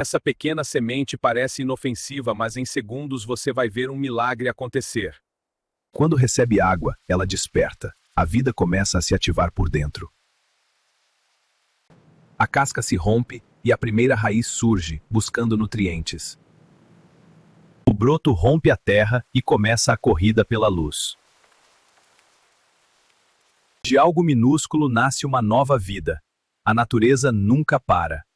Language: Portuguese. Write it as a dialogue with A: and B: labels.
A: Essa pequena semente parece inofensiva, mas em segundos você vai ver um milagre acontecer.
B: Quando recebe água, ela desperta. A vida começa a se ativar por dentro. A casca se rompe e a primeira raiz surge, buscando nutrientes. O broto rompe a terra e começa a corrida pela luz. De algo minúsculo nasce uma nova vida. A natureza nunca para.